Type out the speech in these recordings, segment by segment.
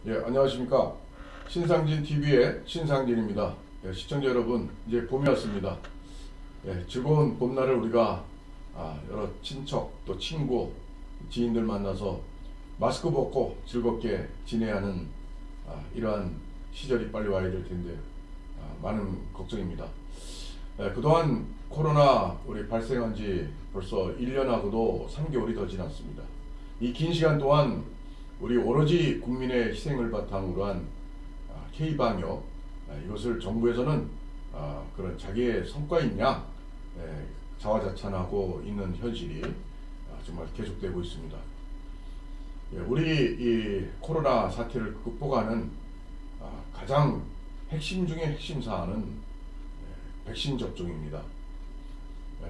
예, 안녕하십니까. 신상진 TV의 신상진입니다. 예, 시청자 여러분, 이제 봄이 왔습니다. 예, 즐거운 봄날을 우리가 여러 친척, 또 친구, 지인들 만나서 마스크 벗고 즐겁게 지내야 하는 이러한 시절이 빨리 와야 될 텐데 많은 걱정입니다. 예, 그동안 코로나 우리 발생한 지 벌써 1년하고도 3개월이 더 지났습니다. 이 긴 시간 동안 우리 오로지 국민의 희생을 바탕으로 한 K방역, 이것을 정부에서는 그런 자기의 성과인 양 자화자찬하고 있는 현실이 정말 계속되고 있습니다. 예, 우리 이 코로나 사태를 극복하는 가장 핵심 중의 핵심 사안은 백신 접종입니다.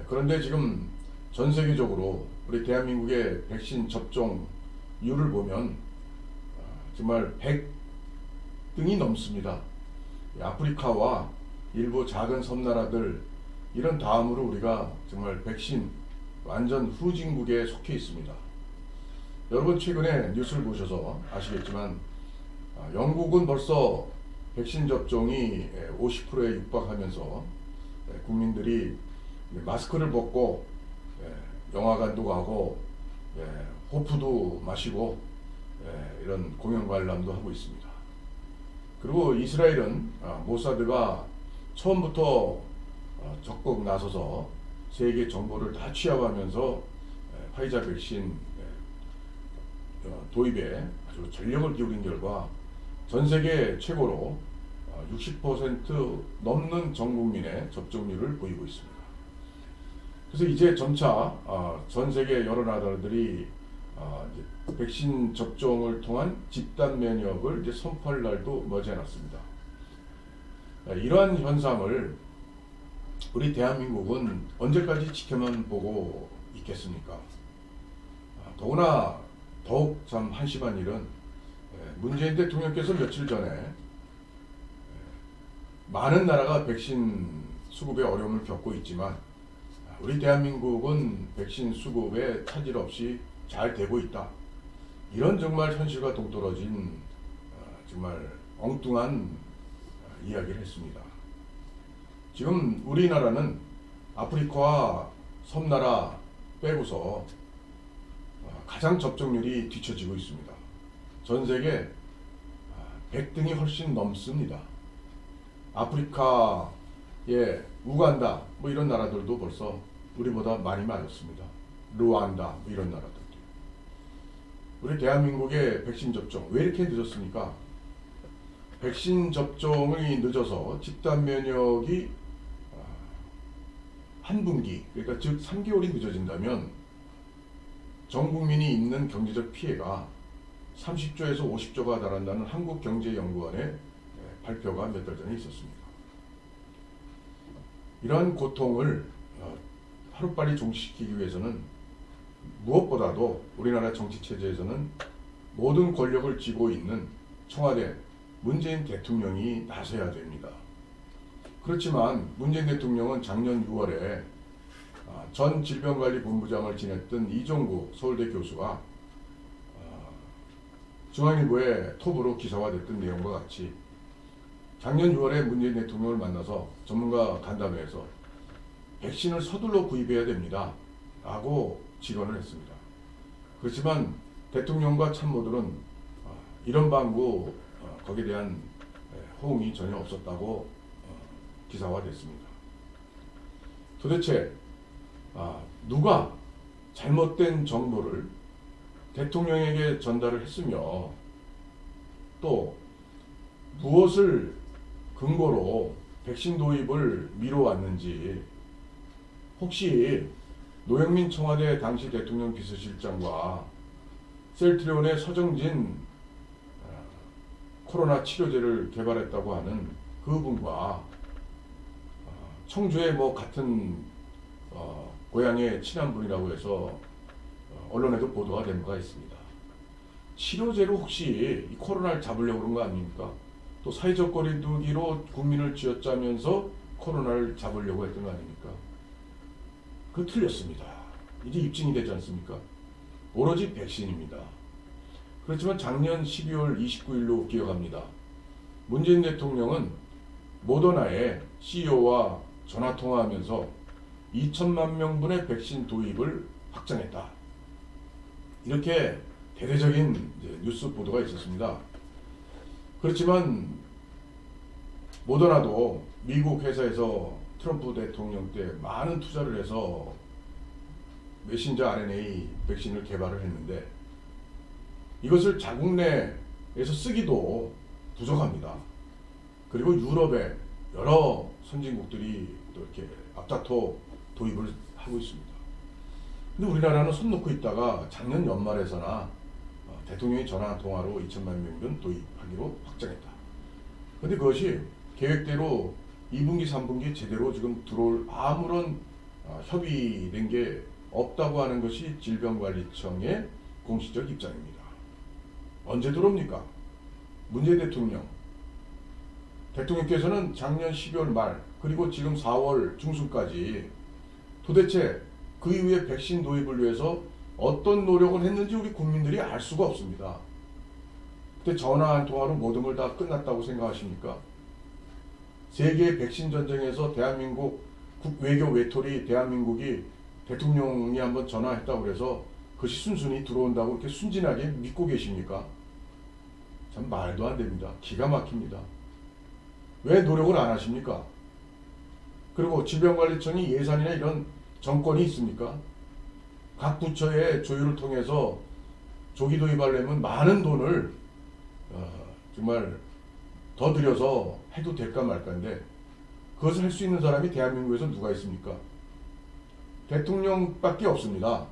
그런데 지금 전 세계적으로 우리 대한민국의 백신 접종률을 보면 정말 100등이 넘습니다. 아프리카와 일부 작은 섬나라들 이런 다음으로 우리가 정말 백신 완전 후진국에 속해 있습니다. 여러분 최근에 뉴스를 보셔서 아시겠지만 영국은 벌써 백신 접종이 50%에 육박하면서 국민들이 마스크를 벗고 영화관도 가고 호프도 마시고 이런 공연 관람도 하고 있습니다. 그리고 이스라엘은 모사드가 처음부터 적극 나서서 세계 정보를 다 취합하면서 화이자 백신 도입에 아주 전력을 기울인 결과 전 세계 최고로 60% 넘는 전 국민의 접종률을 보이고 있습니다. 그래서 이제 점차 전 세계 여러 나라들이 이제 백신 접종을 통한 집단 면역을 이제 선포할 날도 머지않았습니다. 이러한 현상을 우리 대한민국은 언제까지 지켜만 보고 있겠습니까? 더구나 더욱 참 한심한 일은 문재인 대통령께서 며칠 전에 많은 나라가 백신 수급에 어려움을 겪고 있지만 우리 대한민국은 백신 수급에 차질 없이 잘 되고 있다. 이런 정말 현실과 동떨어진 정말 엉뚱한 이야기를 했습니다. 지금 우리나라는 아프리카와 섬나라 빼고서 가장 접종률이 뒤처지고 있습니다. 전 세계 100등이 훨씬 넘습니다. 아프리카의 우간다 뭐 이런 나라들도 벌써 우리보다 많이 맞았습니다. 루안다 뭐 이런 나라들도. 우리 대한민국의 백신 접종 왜 이렇게 늦었습니까? 백신 접종이 늦어서 집단 면역이 한 분기, 그러니까 즉 3개월이 늦어진다면 전 국민이 입는 경제적 피해가 30조에서 50조가 달한다는 한국경제연구원의 발표가 몇 달 전에 있었습니다. 이러한 고통을 하루빨리 종식시키기 위해서는 무엇보다도 우리나라 정치체제에서는 모든 권력을 쥐고 있는 청와대 문재인 대통령이 나서야 됩니다. 그렇지만 문재인 대통령은 작년 6월에 전 질병관리본부장을 지냈던 이종구 서울대 교수가 중앙일보에 톱으로 기사화됐던 내용과 같이 작년 6월에 문재인 대통령을 만나서 전문가 간담회에서 백신을 서둘러 구입해야 됩니다 라고 직언을 했습니다. 그렇지만 대통령과 참모들은 이런 방구 거기에 대한 호응이 전혀 없었다고 기사화됐습니다. 도대체 누가 잘못된 정보를 대통령에게 전달을 했으며 또 무엇을 근거로 백신 도입을 미뤄왔는지 혹시 노영민 청와대 당시 대통령 비서실장과 셀트리온의 서정진 코로나 치료제를 개발했다고 하는 그분과 청주의 뭐 같은 고향의 친한 분이라고 해서 언론에도 보도가 된 바가 있습니다. 치료제로 혹시 이 코로나를 잡으려고 그런 거 아닙니까? 또 사회적 거리두기로 국민을 쥐어짜면서 코로나를 잡으려고 했던 거 아닙니까? 틀렸습니다. 이제 입증이 되지 않습니까? 오로지 백신입니다. 그렇지만 작년 12월 29일로 기억합니다. 문재인 대통령은 모더나의 CEO와 전화통화하면서 2천만 명분의 백신 도입을 확정했다. 이렇게 대대적인 뉴스 보도가 있었습니다. 그렇지만 모더나도 미국 회사에서 트럼프 대통령 때 많은 투자를 해서 메신저 RNA 백신을 개발을 했는데 이것을 자국 내에서 쓰기도 부족합니다. 그리고 유럽의 여러 선진국들이 또 이렇게 앞다퉈 도입을 하고 있습니다. 근데 우리나라는 손 놓고 있다가 작년 연말에서나 대통령이 전화 통화로 2천만 명분 도입하기로 확정했다. 근데 그것이 계획대로 2분기, 3분기 제대로 지금 들어올 아무런 협의된 게 없다고 하는 것이 질병관리청의 공식적 입장입니다. 언제 들어옵니까? 문재인 대통령께서는 작년 12월 말 그리고 지금 4월 중순까지 도대체 그 이후에 백신 도입을 위해서 어떤 노력을 했는지 우리 국민들이 알 수가 없습니다. 근데 전화 한 통화로 모든 걸 다 끝났다고 생각하십니까? 세계 백신 전쟁에서 대한민국 외교 외톨이 대한민국이 대통령이 한번 전화했다고 그래서 그것이 순순히 들어온다고 이렇게 순진하게 믿고 계십니까? 참 말도 안 됩니다. 기가 막힙니다. 왜 노력을 안 하십니까? 그리고 질병관리청이 예산이나 이런 정권이 있습니까? 각 부처의 조율을 통해서 조기 도입하려면 많은 돈을 정말 더 들여서 해도 될까 말까인데 그것을 할 수 있는 사람이 대한민국에서 누가 있습니까? 대통령밖에 없습니다.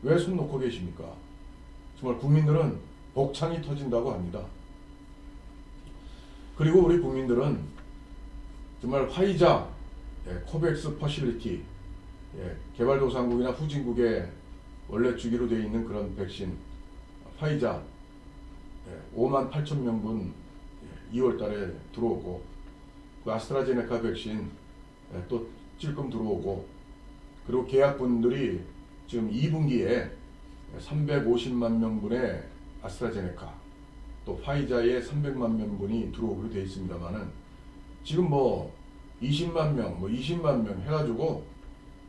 왜 손 놓고 계십니까? 정말 국민들은 복창이 터진다고 합니다. 그리고 우리 국민들은 정말 화이자, 코백스 퍼실리티, 개발도상국이나 후진국에 원래 주기로 되어 있는 그런 백신 화이자 5만 8천 명분 2월 달에 들어오고 그 아스트라제네카 백신 또 찔끔 들어오고 그리고 계약분들이 지금 2분기에 350만 명분의 아스트라제네카 또 화이자의 300만 명분이 들어오기로 되어 있습니다만은 지금 뭐 20만 명, 20만 명 해가지고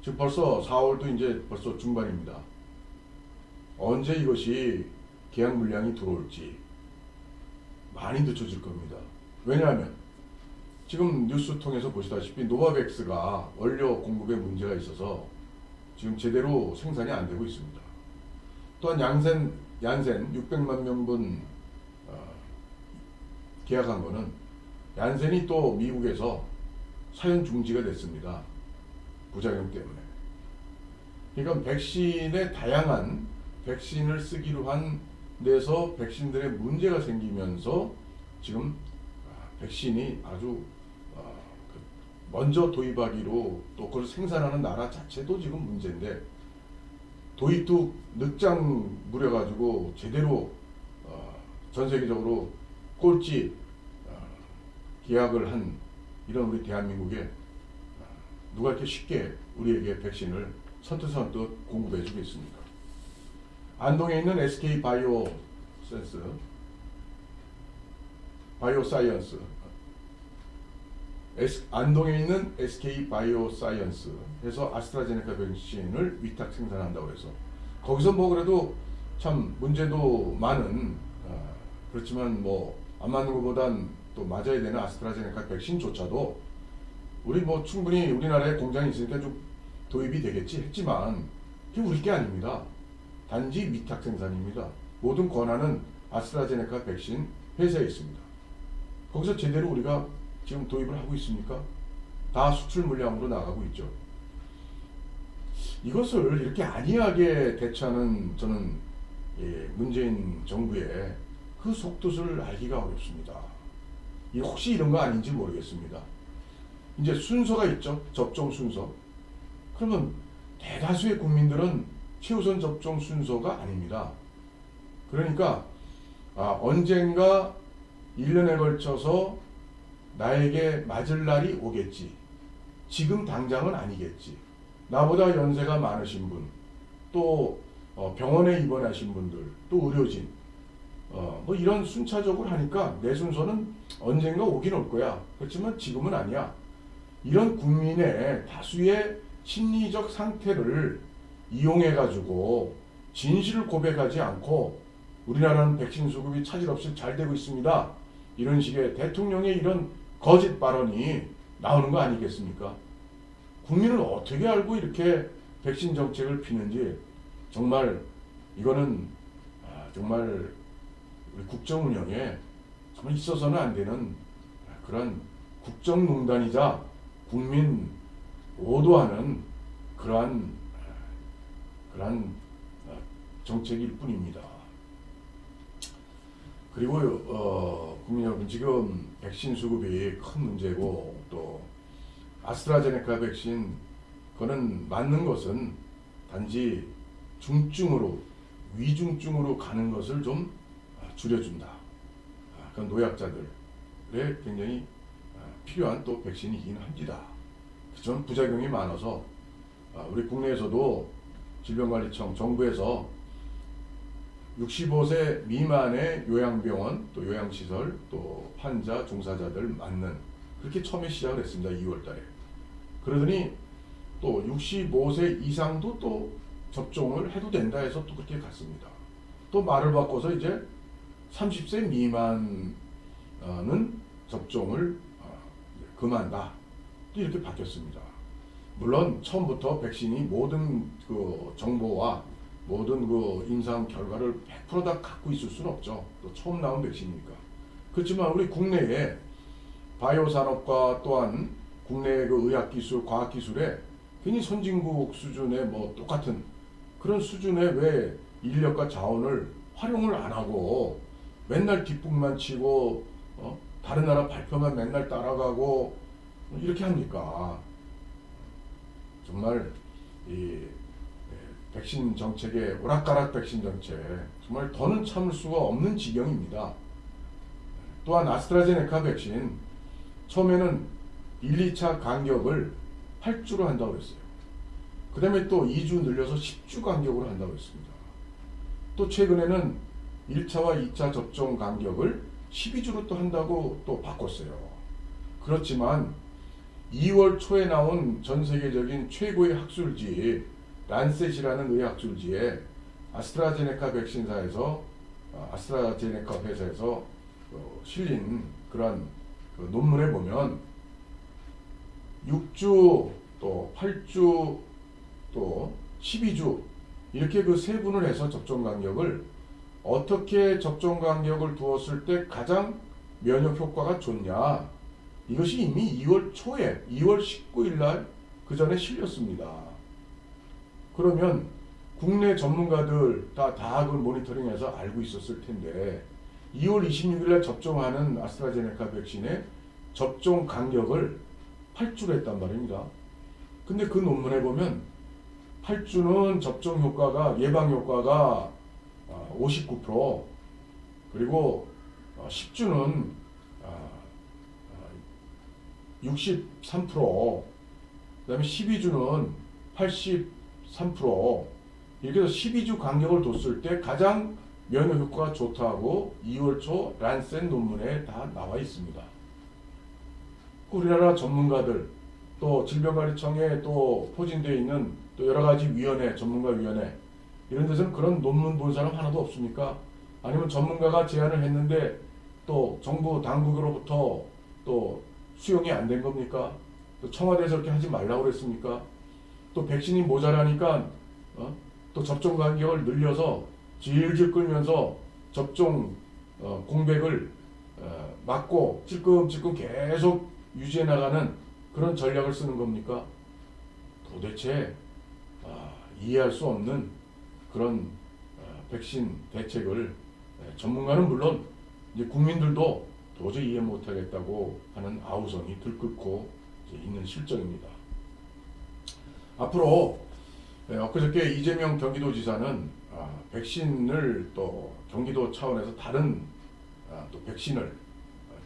지금 벌써 4월도 이제 벌써 중반입니다. 언제 이것이 계약 물량이 들어올지 많이 늦춰질 겁니다. 왜냐하면 지금 뉴스 통해서 보시다시피 노바백스가 원료 공급에 문제가 있어서 지금 제대로 생산이 안 되고 있습니다. 또한 얀센 600만 명분 계약한 거는 얀센이 또 미국에서 사연 중지가 됐습니다. 부작용 때문에. 그러니까 백신의 다양한 백신을 쓰기로 한 데서 백신들의 문제가 생기면서 지금 백신이 아주 먼저 도입하기로 또 그걸 생산하는 나라 자체도 지금 문제인데 도입도 늦장 부려가지고 제대로 전 세계적으로 꼴찌 계약을 한 이런 우리 대한민국에 누가 이렇게 쉽게 우리에게 백신을 선뜻선뜻 공급해 주겠습니까? 안동에 있는 SK 바이오사이언스 안동에 있는 SK 바이오사이언스 해서 아스트라제네카 백신을 위탁 생산한다고 해서 거기서 뭐 그래도 참 문제도 많은 그렇지만 뭐 안 맞는 것보단 또 맞아야 되는 아스트라제네카 백신조차도 우리 뭐 충분히 우리나라에 공장이 있으니까 좀 도입이 되겠지 했지만 그게 우리 게 아닙니다. 단지 위탁 생산입니다. 모든 권한은 아스트라제네카 백신 회사에 있습니다. 거기서 제대로 우리가 지금 도입을 하고 있습니까? 다 수출 물량으로 나가고 있죠. 이것을 이렇게 안이하게 대처하는 저는 문재인 정부의 그 속뜻을 알기가 어렵습니다. 혹시 이런 거 아닌지 모르겠습니다. 이제 순서가 있죠. 접종 순서. 그러면 대다수의 국민들은 최우선 접종 순서가 아닙니다. 그러니까 언젠가 1년에 걸쳐서 나에게 맞을 날이 오겠지. 지금 당장은 아니겠지. 나보다 연세가 많으신 분, 또 병원에 입원하신 분들, 또 의료진 뭐 이런 순차적으로 하니까 내 순서는 언젠가 오긴 올 거야. 그렇지만 지금은 아니야. 이런 국민의 다수의 심리적 상태를 이용해가지고 진실을 고백하지 않고 우리나라는 백신 수급이 차질 없이 잘 되고 있습니다. 이런 식의 대통령의 이런 거짓 발언이 나오는 거 아니겠습니까? 국민은 어떻게 알고 이렇게 백신 정책을 피는지 정말 이거는 정말 우리 국정 운영에 정말 있어서는 안 되는 그런 국정농단이자 국민 오도하는 그러한 정책일 뿐입니다. 그리고 국민 여러분, 지금 백신 수급이 큰 문제고 또 아스트라제네카 백신 그거는 맞는 것은 단지 중증으로 위중증으로 가는 것을 좀 줄여준다. 그런 노약자들의 굉장히 필요한 또 백신이긴 합니다. 그렇지만 부작용이 많아서 우리 국내에서도 질병관리청 정부에서 65세 미만의 요양병원 또 요양시설 또 환자 종사자들 맞는 그렇게 처음에 시작을 했습니다. 2월달에. 그러더니 또 65세 이상도 또 접종을 해도 된다 해서 또 그렇게 갔습니다. 또 말을 바꿔서 이제 30세 미만은 접종을 금한다. 또 이렇게 바뀌었습니다. 물론 처음부터 백신이 모든 그 정보와 모든 그 임상 결과를 100%다 갖고 있을 수는 없죠. 또 처음 나온 백신이니까. 그렇지만 우리 국내에 바이오 산업과 또한 국내의 그 의학기술, 과학기술에 굉장히 선진국 수준의 뭐 똑같은 그런 수준의 왜 인력과 자원을 활용을 안 하고 맨날 뒷북만 치고 다른 나라 발표만 맨날 따라가고 이렇게 합니까? 정말 이 백신 정책의 오락가락 백신 정책 정말 더는 참을 수가 없는 지경입니다. 또한 아스트라제네카 백신 처음에는 1, 2차 간격을 8주로 한다고 했어요. 그 다음에 또 2주 늘려서 10주 간격으로 한다고 했습니다. 또 최근에는 1차와 2차 접종 간격을 12주로 또 한다고 또 바꿨어요. 그렇지만 2월 초에 나온 전 세계적인 최고의 학술지 란셋이라는 의학술지에 아스트라제네카 백신사에서 아스트라제네카 회사에서 실린 그런 그 논문에 보면 6주 또 8주 또 12주 이렇게 그 세분을 해서 접종 간격을 어떻게 접종 간격을 두었을 때 가장 면역 효과가 좋냐, 이것이 이미 2월 초에 2월 19일 날 그 전에 실렸습니다. 그러면 국내 전문가들 다 그걸 모니터링해서 알고 있었을 텐데 2월 26일 날 접종하는 아스트라제네카 백신의 접종 간격을 8주로 했단 말입니다. 근데 그 논문에 보면 8주는 접종 효과가 예방 효과가 59% 그리고 10주는 63% 그 다음에 12주는 83% 이렇게 해서 12주 간격을 뒀을 때 가장 면역 효과가 좋다고 2월 초 란셋 논문에 다 나와 있습니다. 우리나라 전문가들 또 질병관리청에 또 포진되어 있는 또 여러가지 위원회, 전문가위원회 이런 데서는 그런 논문 본 사람 하나도 없습니까? 아니면 전문가가 제안을 했는데 또 정부 당국으로부터 또 수용이 안 된 겁니까? 또 청와대에서 그렇게 하지 말라고 그랬습니까? 또 백신이 모자라니까 또 접종 간격을 늘려서 질질 끌면서 접종 공백을 막고 찔끔찔끔 계속 유지해 나가는 그런 전략을 쓰는 겁니까? 도대체 이해할 수 없는 그런 백신 대책을 전문가는 물론 이제 국민들도 도저히 이해 못하겠다고 하는 아우성이 들끓고 있는 실정입니다. 앞으로 엊그저께 이재명 경기도지사는 백신을 또 경기도 차원에서 다른 또 백신을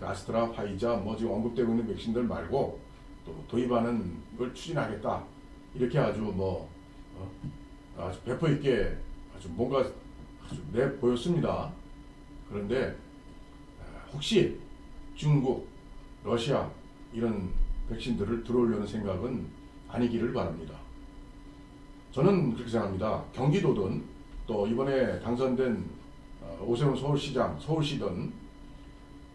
아스트라, 화이자 뭐 지금 언급되고 있는 백신들 말고 또 도입하는 걸 추진하겠다 이렇게 아주 아주 배포 있게 아주 뭔가 아주 내 보였습니다. 그런데 혹시 중국, 러시아 이런 백신들을 들어오려는 생각은 아니기를 바랍니다. 저는 그렇게 생각합니다. 경기도든 또 이번에 당선된 오세훈 서울시장, 서울시든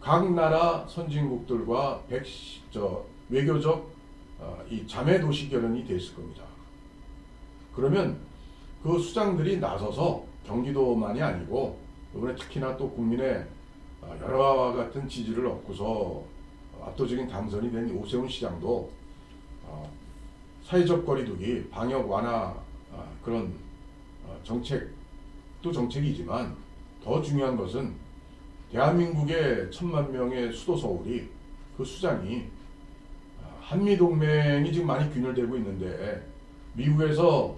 각 나라 선진국들과 외교적 이 자매 도시 결연이 됐을 겁니다. 그러면 그 수장들이 경기도만이 아니고 이번에 특히나 또 국민의 여러와 같은 지지를 얻고서 압도적인 당선이 된 오세훈 시장도 사회적 거리두기, 방역 완화 그런 정책도 정책이지만 더 중요한 것은 대한민국의 1,000만 명의 수도 서울이 그 수장이 한미동맹이 지금 많이 균열되고 있는데 미국에서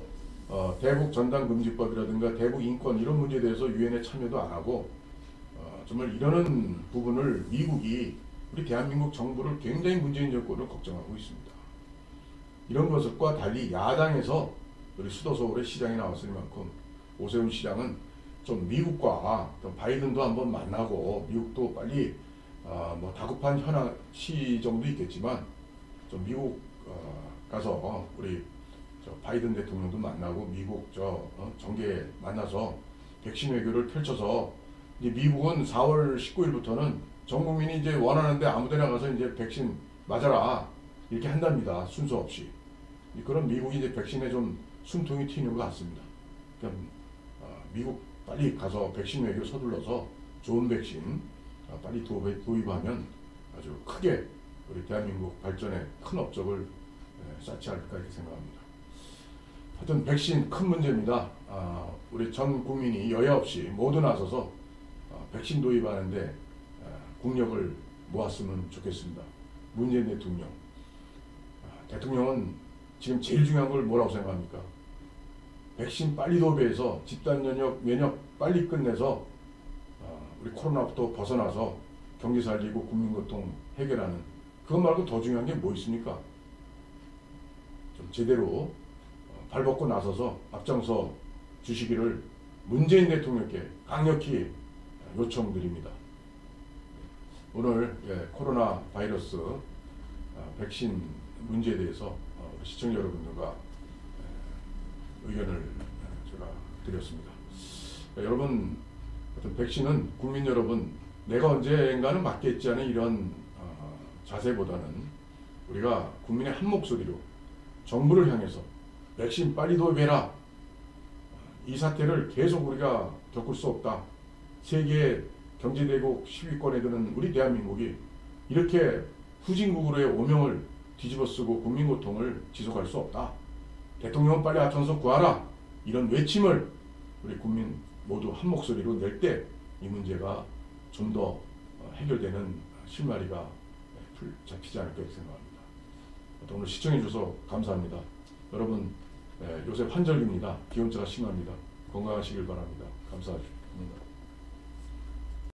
대북 전단금지법이라든가 대북 인권 이런 문제에 대해서 유엔에 참여도 안 하고 정말 이러는 부분을 미국이 우리 대한민국 정부를 굉장히 문재인 정권을 걱정하고 있습니다. 이런 것과 달리 야당에서 우리 수도 서울의 시장이 나왔을만큼 오세훈 시장은 좀 미국과 바이든도 한번 만나고 미국도 빨리 뭐 다급한 시정도 있겠지만 좀 미국 가서 우리 바이든 대통령도 만나고 미국 정계 만나서 백신 외교를 펼쳐서 이제 미국은 4월 19일부터는 전 국민이 이제 원하는데 아무데나 가서 이제 백신 맞아라 이렇게 한답니다. 순서 없이. 그런 미국이 이제 백신에 좀 숨통이 튀는 것 같습니다. 그러니까 미국 빨리 가서 백신 외교 서둘러서 좋은 백신 빨리 도입하면 아주 크게 우리 대한민국 발전에 큰 업적을 쌓지 않을까 이렇게 생각합니다. 하여튼 백신 큰 문제입니다. 우리 전 국민이 여야 없이 모두 나서서 백신 도입하는데 국력을 모았으면 좋겠습니다. 문재인 대통령. 대통령은 지금 제일 중요한 걸 뭐라고 생각합니까? 백신 빨리 도입해서 집단 면역 빨리 끝내서 우리 코로나부터 벗어나서 경제 살리고 국민고통 해결하는 그것 말고 더 중요한 게 뭐 있습니까? 좀 제대로 발벗고 나서서 앞장서 주시기를 문재인 대통령께 강력히 요청드립니다. 오늘 코로나 바이러스 백신 문제에 대해서 우리 시청자 여러분들과 의견을 제가 드렸습니다. 여러분, 백신은 국민 여러분, 내가 언젠가는 맞겠지 하는 이런 자세보다는 우리가 국민의 한 목소리로 정부를 향해서 백신 빨리 도입해라. 이 사태를 계속 우리가 겪을 수 없다. 세계 경제대국 10위권에 드는 우리 대한민국이 이렇게 후진국으로의 오명을 뒤집어쓰고 국민고통을 지속할 수 없다. 대통령은 빨리 앞장서 구하라. 이런 외침을 우리 국민 모두 한 목소리로 낼 때 이 문제가 좀 더 해결되는 실마리가 잡히지 않을까 생각합니다. 오늘 시청해 주셔서 감사합니다. 여러분 요새 환절기입니다. 기온차가 심합니다. 건강하시길 바랍니다. 감사합니다.